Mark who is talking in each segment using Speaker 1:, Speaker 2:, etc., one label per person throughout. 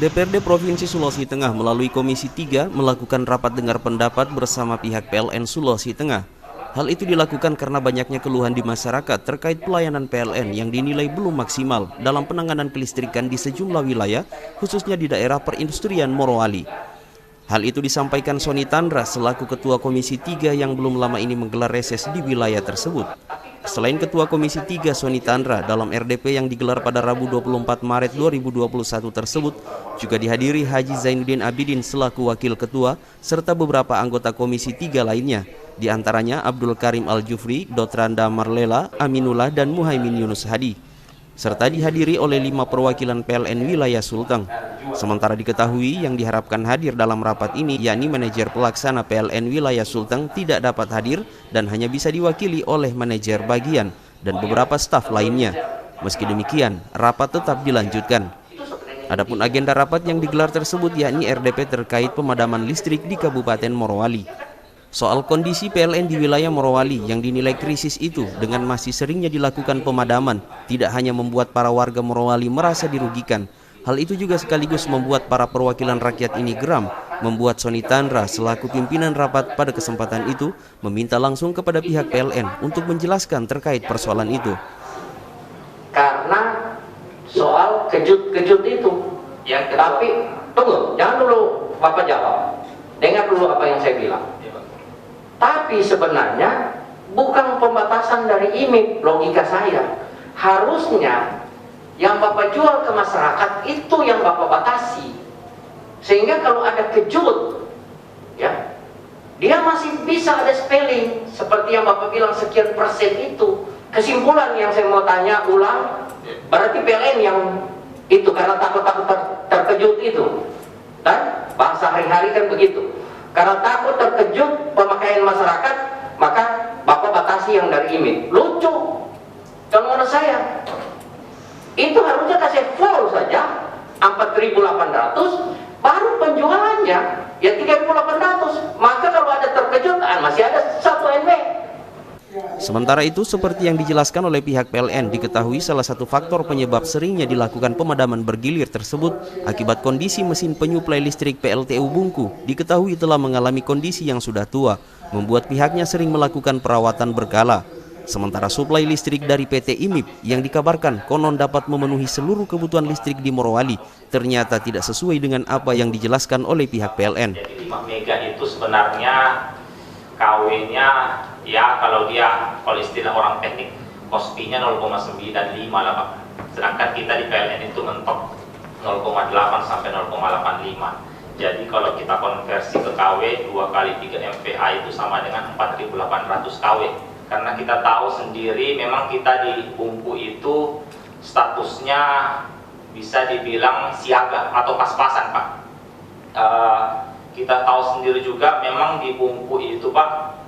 Speaker 1: DPRD Provinsi Sulawesi Tengah melalui Komisi 3 melakukan rapat dengar pendapat bersama pihak PLN Sulawesi Tengah. Hal itu dilakukan karena banyaknya keluhan di masyarakat terkait pelayanan PLN yang dinilai belum maksimal dalam penanganan kelistrikan di sejumlah wilayah, khususnya di daerah perindustrian Morowali. Hal itu disampaikan Sony Tandra selaku Ketua Komisi 3 yang belum lama ini menggelar reses di wilayah tersebut. Selain Ketua Komisi 3 Sony Tandra, dalam RDP yang digelar pada Rabu 24 Maret 2021 tersebut juga dihadiri Haji Zainuddin Abidin selaku Wakil Ketua serta beberapa anggota Komisi 3 lainnya, di antaranya Abdul Karim Al-Jufri, Dotranda Marlela, Aminullah, dan Muhaimin Yunus Hadi, serta dihadiri oleh 5 perwakilan PLN wilayah Sulteng. Sementara diketahui yang diharapkan hadir dalam rapat ini yakni manajer pelaksana PLN wilayah Sulteng tidak dapat hadir dan hanya bisa diwakili oleh manajer bagian dan beberapa staf lainnya. Meski demikian, rapat tetap dilanjutkan. Adapun agenda rapat yang digelar tersebut yakni RDP terkait pemadaman listrik di Kabupaten Morowali. Soal kondisi PLN di wilayah Morowali yang dinilai krisis itu dengan masih seringnya dilakukan pemadaman tidak hanya membuat para warga Morowali merasa dirugikan. Hal itu juga sekaligus membuat para perwakilan rakyat ini geram, membuat Sony Tandra selaku pimpinan rapat pada kesempatan itu meminta langsung kepada pihak PLN untuk menjelaskan terkait persoalan itu.
Speaker 2: Karena soal kejut-kejut itu, tapi tunggu, jangan dulu Bapak jawab, dengar dulu apa yang saya bilang. Tapi sebenarnya bukan pembatasan dari IMIP, logika saya. Harusnya yang Bapak jual ke masyarakat itu yang Bapak batasi. Sehingga kalau ada kejut, ya, dia masih bisa ada spelling. Seperti yang Bapak bilang sekian persen itu. Kesimpulan yang saya mau tanya ulang, berarti PLN yang itu karena takut-takut terkejut itu. Dan bahasa hari-hari kan begitu. Karena takut terkejut pemakaian masyarakat, maka Bapak batasi yang dari IMIP. Lucu. Kalau menurut saya, itu harusnya kasih full saja 4.800, baru penjualannya ya 3.800. Maka kalau ada terkejut, masih ada 1 NW.
Speaker 1: Sementara itu, seperti yang dijelaskan oleh pihak PLN, diketahui salah satu faktor penyebab seringnya dilakukan pemadaman bergilir tersebut akibat kondisi mesin penyuplai listrik PLTU Bungku diketahui telah mengalami kondisi yang sudah tua, membuat pihaknya sering melakukan perawatan berkala. Sementara suplai listrik dari PT IMIP yang dikabarkan konon dapat memenuhi seluruh kebutuhan listrik di Morowali ternyata tidak sesuai dengan apa yang dijelaskan oleh pihak PLN.
Speaker 3: Jadi 5 mega itu sebenarnya KW-nya ya kalau istilah orang teknik kospinya 0,95 lah Pak. Sedangkan kita di PLN itu mentok 0,8 sampai 0,85. Jadi kalau kita konversi ke KW 2 kali 3 MVA itu sama dengan 4.800 KW. Karena kita tahu sendiri memang kita di Bungku itu statusnya bisa dibilang siaga atau pas-pasan Pak. Kita tahu sendiri juga memang di Bungku itu Pak,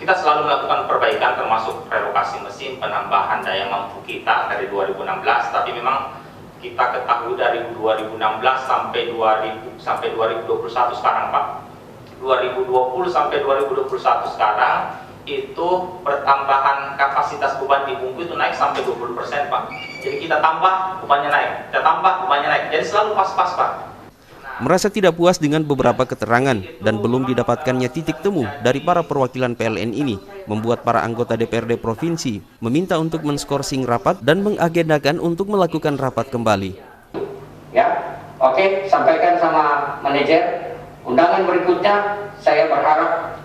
Speaker 3: kita selalu melakukan perbaikan termasuk relokasi mesin, penambahan daya mampu kita dari 2016, tapi memang kita ketahui dari 2016 sampai 2021 sekarang Pak. 2020 sampai 2021 sekarang itu pertambahan kapasitas beban di Bungku itu naik sampai 20% Pak. Jadi kita tambah bebannya naik, kita tambah bebannya naik, jadi selalu pas-pas Pak.
Speaker 1: Merasa tidak puas dengan beberapa keterangan dan belum didapatkannya titik temu dari para perwakilan PLN ini, membuat para anggota DPRD Provinsi meminta untuk menskorsing rapat dan mengagendakan untuk melakukan rapat kembali.
Speaker 2: Ya, oke, sampaikan sama manajer. Undangan berikutnya saya berharap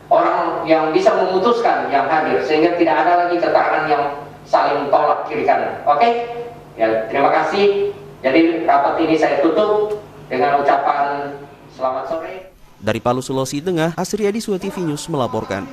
Speaker 2: orang yang bisa memutuskan yang hadir, sehingga tidak ada lagi keterangan yang saling tolak kiri kanan. Oke? Ya, terima kasih. Jadi rapat ini saya tutup dengan ucapan selamat sore.
Speaker 1: Dari Palu, Sulawesi Tengah, Asriadi, Suwa TV News melaporkan.